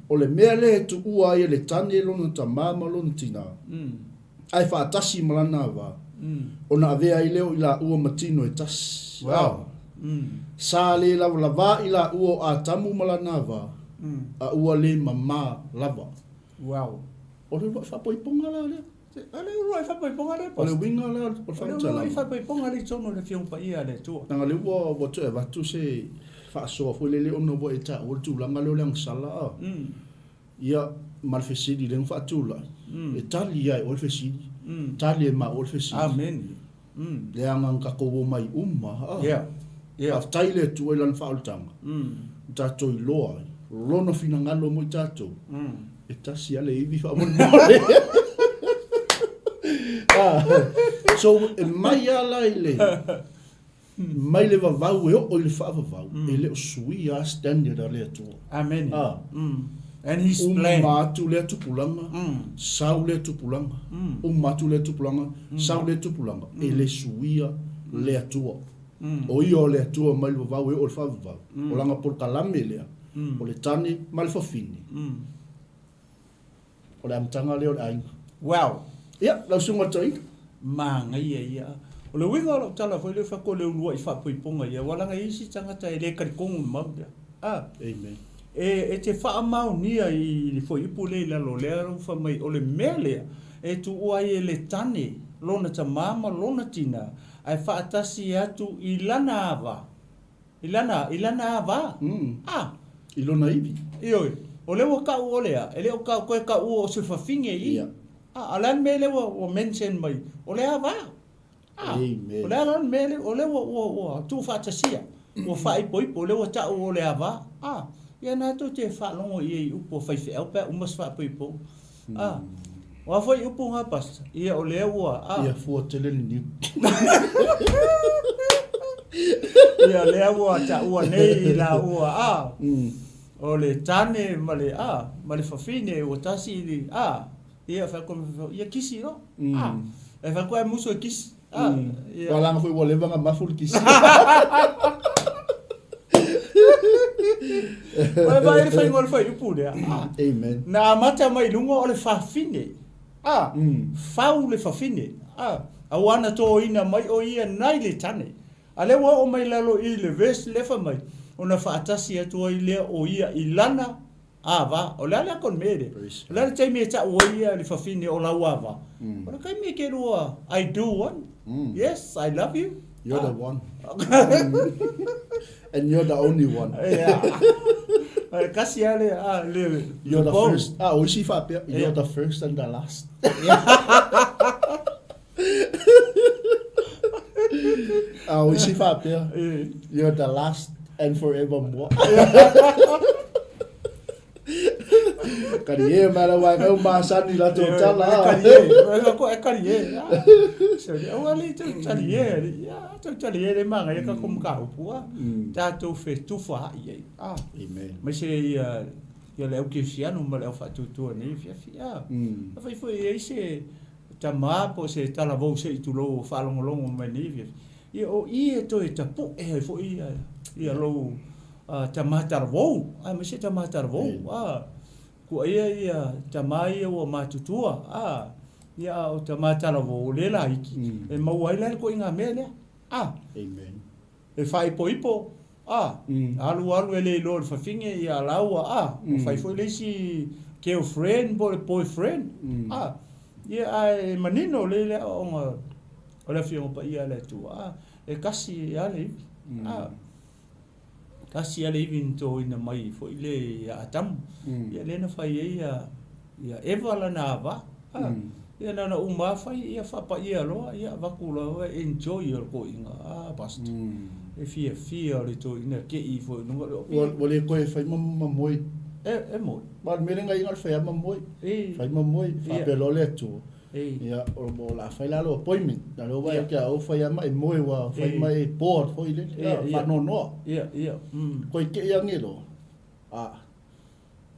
S1: o le mele tu ua ia le tane lo no tamama lo ntina ai fa tasi malana va ona ave ai leo ila ua matino e tas
S2: wow
S1: sa le lava ila ua a tamu malana va a ua le mama lava
S2: wow
S1: o le fa poi ponga la le
S2: Ale ua fa pa ponga le.
S1: O le winga la o whautala.
S2: Ale fa pa ponga le tono le fiong pa ia le tua.
S1: Nanga le ua tu e watu se whaasoa fo le ono bo e ta o tu langa leo leang sala a. Ia malfesidi leng whaatula. E tali ai o le fesidi. Tali e ma o le fesidi.
S2: Amen.
S1: Le angang kakowo mai umma.
S2: Yeah.
S1: Tai le tu e lan whautanga. Tato I loa. Rono fina ngalo mo I tato. E tasi ale iwi whaamon mole. So e mai ala ile. Mai le vavau e o le whaavavau. E le o sui a standard a le atua.
S2: Amen. And his plan.
S1: Umatu le tupulanga. Sau le tupulanga. Umatu le tupulanga. Sau le tupulanga. E le suia le atua. O io le atua mai le vavau e o le whaavavau. O langa por kalame lea. O le tani mai le whawhini. O le amtanga leo le ainga.
S2: Wow.
S1: Ia, lau sunga tainga.
S2: Manga ia. O le winga o tala foi le whako le ulua I whapoiponga ia. Walanga isi tangata e le karikongu maudia.
S1: Amen.
S2: E te whaamau nia I foi ipu le lalo lea rauwha mai o le mea lea. E tu ua I le tane. Lona ta mama, lona tina. Ai whaatasi atu I lana ava. I lana ava.
S1: I lona iwi.
S2: Ioi. O le wa kau o lea. E le o kau koe kau o se whawhinge I. Alan mele o mention mai. O le ava.
S1: Amen.
S2: O le alan mele o le o tu whaatasia. O whaipoipo o le wa tau o le ava. Ia nā tō te whalongo I upo whaiwhi au pēr umas whaipoipo. Wa whai upo ngā pasta. Ia o le ua.
S1: Ia fua tele ni.
S2: Ia le ua TΑUA nei la ua. O le tane ma le whawhine o tasi li. Ia whakome ia kisi o. E whakoe muso e kisi.
S1: Walanga foi wa levanga maful kisi.
S2: Oe vai ele fai ngol fai upu lea.
S1: Amen.
S2: Na mata mai lunga o le whawhine. Whau le whawhine. Awana tō ina mai o ia nai le tane. A le wa o mai lalo I le ves lefa mai. O na whaatasi atua I lea o ia I lana ava. O lea lea kon mere. O lea le taimi e ta o ia le whawhine o lau ava. O na kai me ke rua, I do one. Yes, I love you.
S1: You're the one. And you're the only one.
S2: Kasi ale
S1: you're the first. Oishi whapea. You're the first and the last. Oishi whapea. You're the last and forevermore. Kariye mara wa kau masani la totala.
S2: Kariye, ko kariye. Sori awali tu kariye. Ya, tu kariye le manga ya ka kumka upua. Ta tu fe tu fa ye.
S1: Amen.
S2: Mas ya le o que fiano ma le fa tu tu ni fia. Fa foi esse tama po se tala vo se tu lo fa longo ma ni fia. O I to e tapu e foi ia lo tama tarvo. Mas se tama tarvo. Ko ia tamai o matutua ia o tamatala vo lela iki e mau ai ko inga mele
S1: Amen.
S2: E fai poipo alu ele lo fa finge ia laua fai foi lesi girlfriend boyfriend ia ai manino lele o le fio pa ia le tu e kasi ale kasi ale vinto ina mai foi le atam ia lena fai ia evala na va ia na uma fai ia fa pa ia lo ia vakula enjoy your going basta e fia le to ina ke I foi no
S1: le ko fai mamoi
S2: e mo
S1: ba merenga ingal fai mamoi fai mamoi fa pelo le tu ia o mo la fai la lo appointment da lo vai que o fai mai moi wa fai mai board foi le fa no
S2: ia
S1: ko ke ia ngelo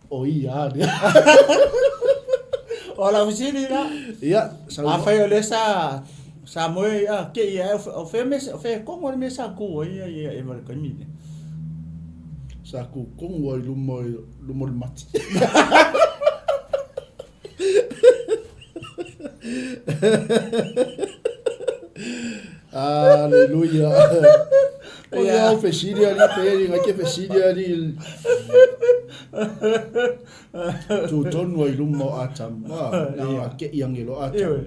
S1: o ia
S2: ola visini la
S1: ia
S2: a fai le sa moi ke ia o fe como me sa ku ia e va ko mi
S1: sa ku kongo lu mo mati Aleluia. Olha o fechilho ali, pede, aqui é fechilho ali. Tu tonu ai lumo atam. Na ke yang ilo atam.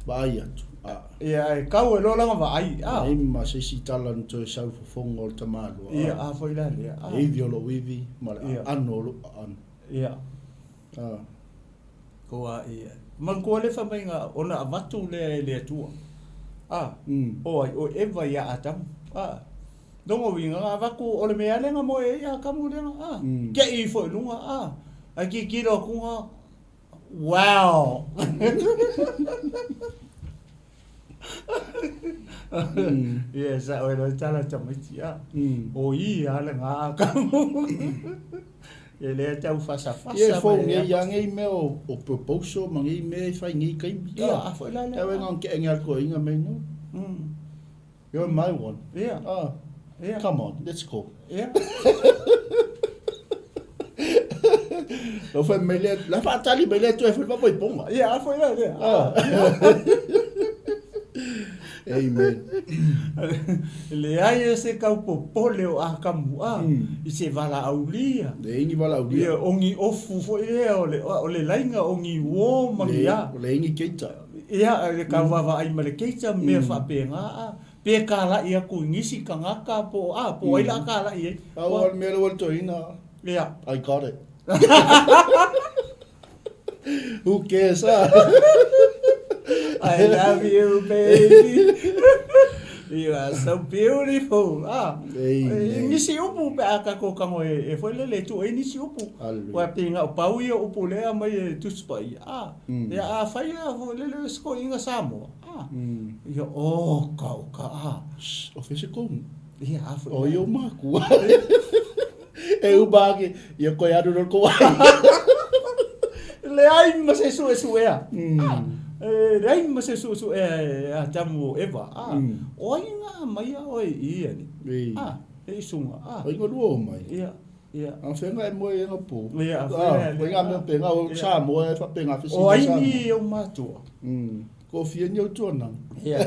S1: Vai atu.
S2: Ia kau e lo langa vai.
S1: Ai ma se si talan to sau fongo o tamalu.
S2: Ia a foi la ia.
S1: E violo wivi ma ano lo an.
S2: Ia. Ko a ia. Man ko le fa mai nga ona avatu le tua. O ai o eva ia atam. Dongo winga avaku o le mea lenga mo e ia kamu lenga. Ke I foi lunga. Ai ki kilo kunga. Wow. Yes, I will tell it to me. O I ala nga kamu. Ele tau fasa.
S1: Ye fo nge yang e me o proposal mangi me fai ngi kai.
S2: Yeah, foi la.
S1: E ngang ke ngal ko inga me no. You're my one.
S2: Yeah. Yeah.
S1: Come on, let's go.
S2: Yeah.
S1: Lo fue mele, la fatali mele tu e foi pa poi ponga.
S2: Yeah, foi la.
S1: Amen.
S2: Le ai se kau popole o a kamu I se vala aulia.
S1: Le ingi vala aulia.
S2: Ia ongi ofu foi o le lainga ongi wo mangia.
S1: Le ingi keita.
S2: Ia le kawawa ai male keita me fa penga pe kala ia ku ngisi kangaka po ai la kala ia.
S1: Awal me lo to ina.
S2: Yeah.
S1: I got it. Who cares?
S2: I love you, baby. You are so beautiful. Nisi upu pe aka ko kango e foi le tu e nisi upu. Wa pinga o pau ia upu le mai tu spai. Ya fai fo le sko inga samo. Yo ka.
S1: O fese ko.
S2: Ya fo.
S1: O yo maku. E ubagi ia ko ya do ko.
S2: Le ai ma se su ea. Rai ma se su e a tamu eva. Oi nga mai oi ia ni. E sunga.
S1: Oi ngo duo mai.
S2: Ia.
S1: Ang fenga e mo e nga po.
S2: Ia.
S1: Nga me penga o sa mo e fa penga fisi.
S2: Oi ni o matua.
S1: Ko fie ni o tuana.
S2: Ia.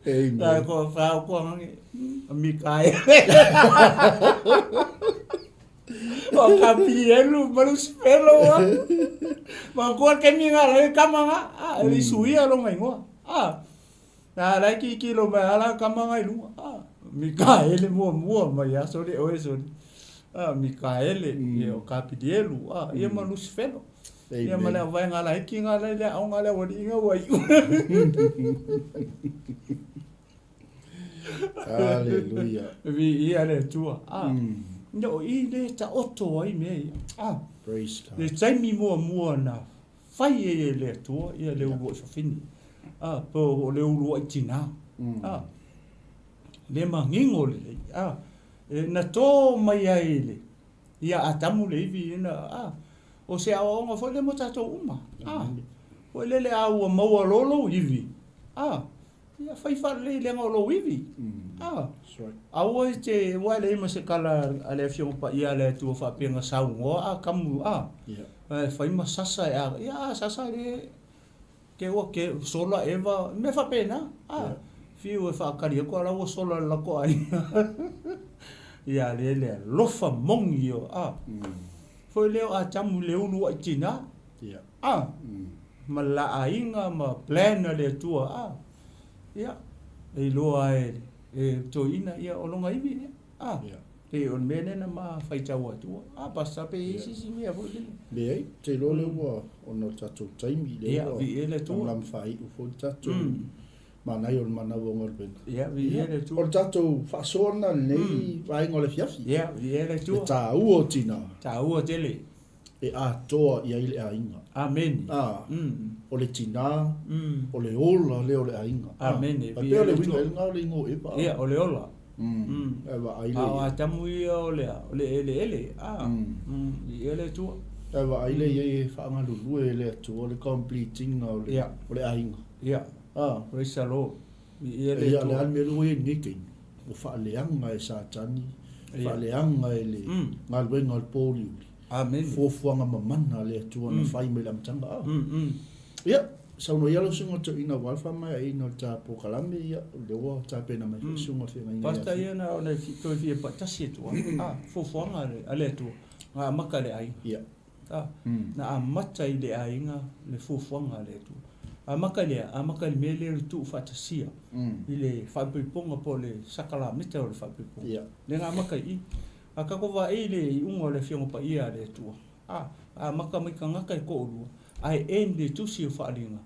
S1: Amen.
S2: Ko fa ko Mikaele. O kapielu malus pelo. Ma ko ke mi nga le kamanga. Li suia lo ngai ngo. Na la ki lo ma la kamanga lu. Mikaele mo ma ya so le o so. Mikaele o kapielu. Ia malus pelo. Ia mala vai nga la ki nga le au nga le wodi nga wai.
S1: Hallelujah.
S2: Vi ia le tua. No I le ta oto ai me.
S1: Praise God.
S2: Le taimi mua na fai e le tua ia le ulo so fini. Po le ulo ai tina. Le mangingo le. Na to mai ai le. Ia atamu le vi na o se a onga foi le mota to uma. Foi le au mau lolo ivi. Ia fai fa le ngolo ivi. Au te wa le ma se kala ale fio pa ia le tu fa penga sau ngo kamu fai ma sasa ia sasa le ke o ke sola eva me fa pena fio fa kali ko la o sola la ko ai ia le lofa mongio foi le a tamu le ulu a tina ma la ainga ma plan le tua ia e lo ai to ina ia olonga ivi pe on mene na ma fai taua tu pasa pe si mea vo le
S1: be ai te lo le wa ono tatu taimi le
S2: ia vi ele tu
S1: lam fai u fo tatu manai on MANAVA ngol ben
S2: ia vi ele tu
S1: o tatu fa sona nei vai ngol fiafi
S2: ia vi ele tu
S1: TΑUA tina
S2: TΑUA tele
S1: e a toa ia ile a inga
S2: amen
S1: o le tina o le ola le o le a inga
S2: amen
S1: vi ele winga nga le ngo e pa
S2: ia o le ola
S1: e va ai le
S2: a tamu ia o le ele ele tu
S1: e va ai le e fa nga lu e le tu o le completing o le a inga
S2: ia praise the Lord ele
S1: ia
S2: tu
S1: le al me lu e niki o fa le anga e sa tani fa le anga e le ngal we ngal poli
S2: amen
S1: fofuanga mamana le tu na fai me lam tanga ia Sau no yalo sunga to ina walfa mai ina ta pokalami ia le wa ta pena mai sunga te ngai.
S2: Pasta ia na ona to fi pa tasi tu. Fo fonga ale tu. Nga makale ai.
S1: Ia.
S2: Na a mata i le ai nga le fo fonga le tu. A makale me le tu fa tasi. I le fa ponga po le sakala mita o le fa ponga.
S1: Ia.
S2: Le nga makai a ka ko va e le ungo le fionga pa ia le tu. A maka mai ka ngaka i ko ulu. Ai ende tu si o whaaringa.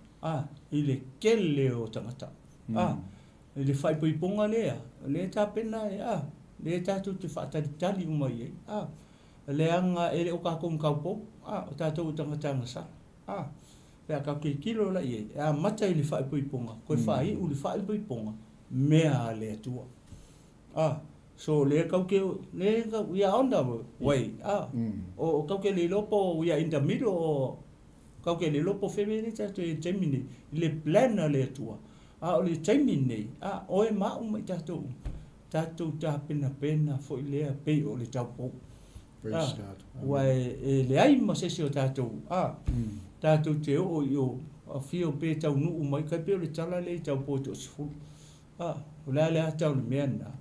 S2: I le kele o tangata. I le whai ponga lea. Le tā pena e le tātou te whaatari umai e. Le anga e le o kako mkaupo. O tātou tangata ngasa. Pea ka ke kilo la i e. Mata i le whai ponga. Koe whai u le whai ponga. Mea le atua. So le kau ke le we are on the way. O kau ke le lopo we are in the middle o kau ke le lopo femele ta te temine le plan le tua. O le temine o e ma o mai tatou ta pena fo le pe o le tapo.
S1: Praise God.
S2: Wai le ai ma se o tatou. Tatou te o yo a fio pe tau nu mai ka pe le tala le tau po to fu. La le tau le mena.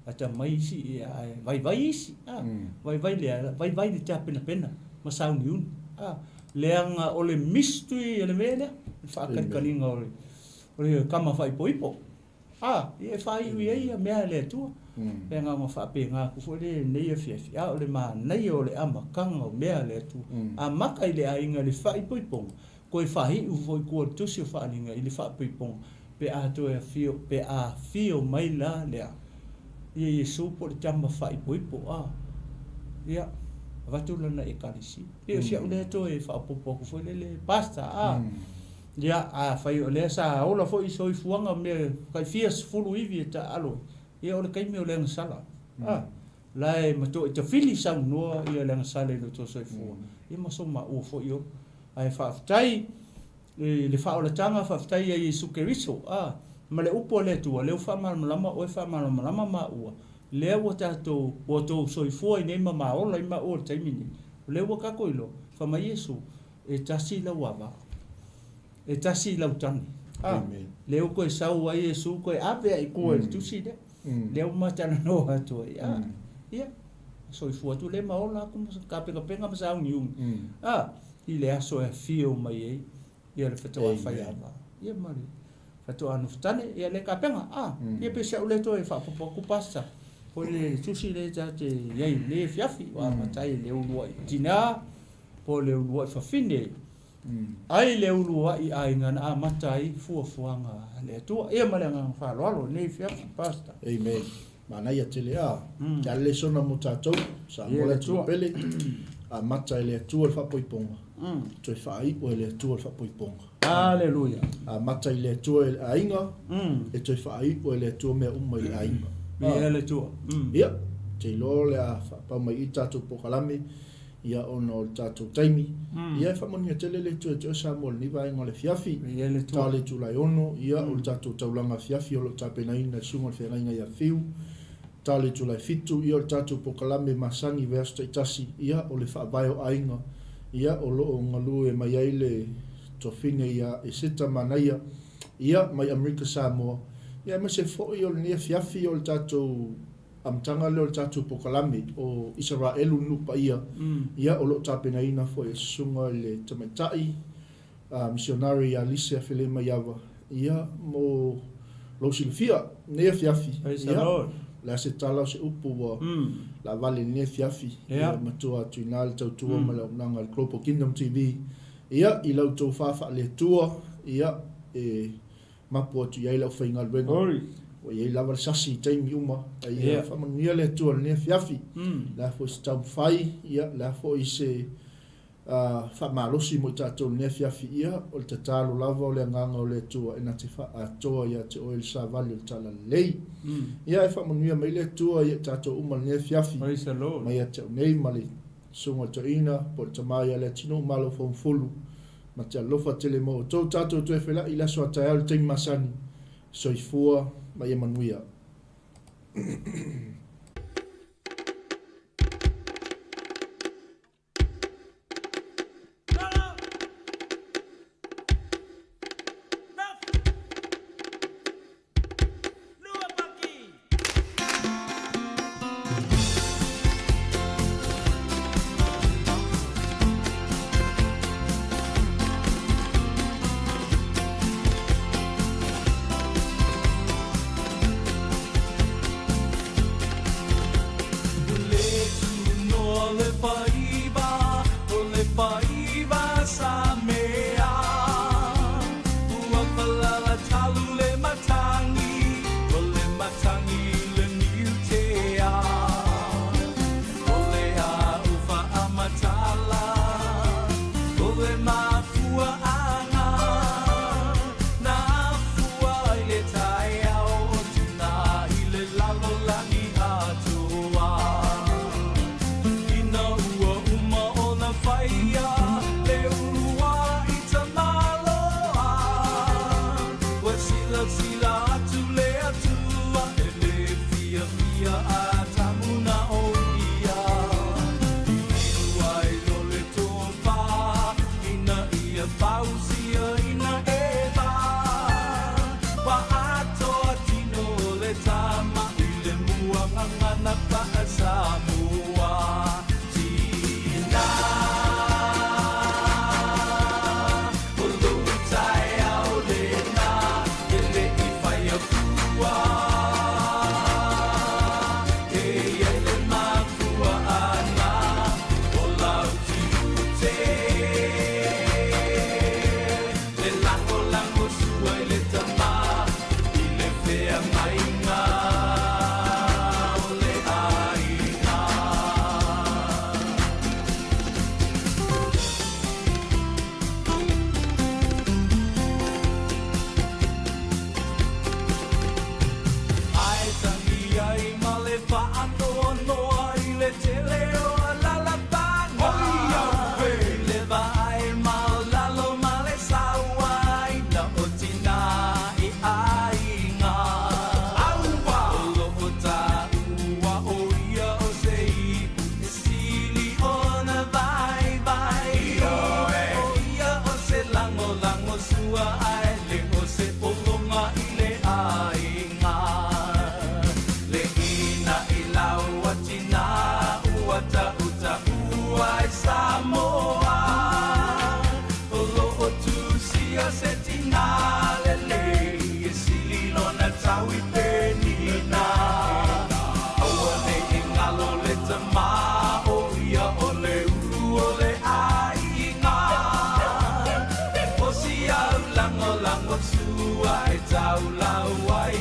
S2: Ata mai si vai si vai le ta pena ma sau ni un leanga o le mystery le mena fa ka kalinga o le kama fai poipo e fai wi e me le tu e nga ma fa pe nga ku fo le nei fi o le ma nei o le ama kanga o me le tu a maka ile ainga le fai poipo ko e fai u foi ko tu si fa linga ile fa poipo pe a to e fio mai la le ia Yesu po le tama fai poipo ia vatula na ekalisi ia sia le to e fa popo ko foi le pasta ia fai le sa ola foi soi fuanga me kai fias fulu ivi ta alo ia ole kai me ole sala lai ma to te fili sa no ia le sala le to soi fu ia ma so ma o fo io ai fa tai le fa ola tanga fa tai ia Yesu Keriso ma le upo le tua le fa malama o fa malama ma ua le o tato soi foi nei ma o la ma o taimini le o ka koilo fa ma Yesu e tasi la wava e tasi la utani le o ko sa o Yesu ko ave ai ko tu si de le o ma tana no ato ia soi foi tu le ma o la ko ka penga ma sa uniu i le aso e fio mai e ia le fetoa fai ava ia mari fato anu ftane ia le kapenga ia pe sa ule to e fa popo ku pasta po le susi le ja te ia le fiafi wa matai le ulua tina po le ulua fa fine ai le ulua i ai ngana matai fuanga le to ia malanga fa lo le fiafi pasta
S1: Amen. Manai a tele ya le sona mutato sa mo le tu pele matai le tu fa poiponga to fa ai o le tu fa poiponga.
S2: Hallelujah.
S1: Mata i le tua i ainga, e toi whaai o le tua mea umma i ainga.
S2: Ia le tua.
S1: Ia, te ilo le a whapau mai i tātou pokalame, ia ono le tātou taimi. Ia e whamoni a tele le tua e sa mo le niwa ainga le fiafi.
S2: Ia le tua.
S1: Tā le tu lai ono, ia o le tātou taulanga fiafi o le tāpena ina sunga le whenga ia fiu. Tā le tu lai fitu, ia o le tātou pokalame masangi versu taitasi, ia o le whaabao ainga, ia o loo ngalu e mai aile tofine ia e seta manaia ia mai Amerika Samoa ia ma se foi o le fiafi o le tatou amtanga le o le tatou pokalame o Israelu nupa ia o lo tapena ina foi sunga le tamatai missionary Alicia Felema Yava ia mo lo silfia ne fiafi ia la se tala se upu la vale ne fiafi ia matua tuinal tautua ma la nanga Global Kingdom TV ia i lau tau whawha le tua ia e mapu atu iai lau whainga luenga o iai lava le sasi taimi uma ia whamangia le tua le fiafi la fo se tau whai ia la fo i se whamalosi mo i tātou le fiafi ia o le tatalo lava o le anganga o le tua e na te wha atoa ia te oel sa vali o tala lei ia e whamangia mai le tua ia tātou uma le fiafi mai a te nei mali sunga to ina po tamaya le tino malo fon fulu ma te alofa tele mo to tato to fela ila so ta al ting masani so ifua ma ye manuia
S3: na le le e sili lona tau I penina aua ne I ngalo le tama o ia o le uru o le ainga o si au lango lango sua e tau lau ai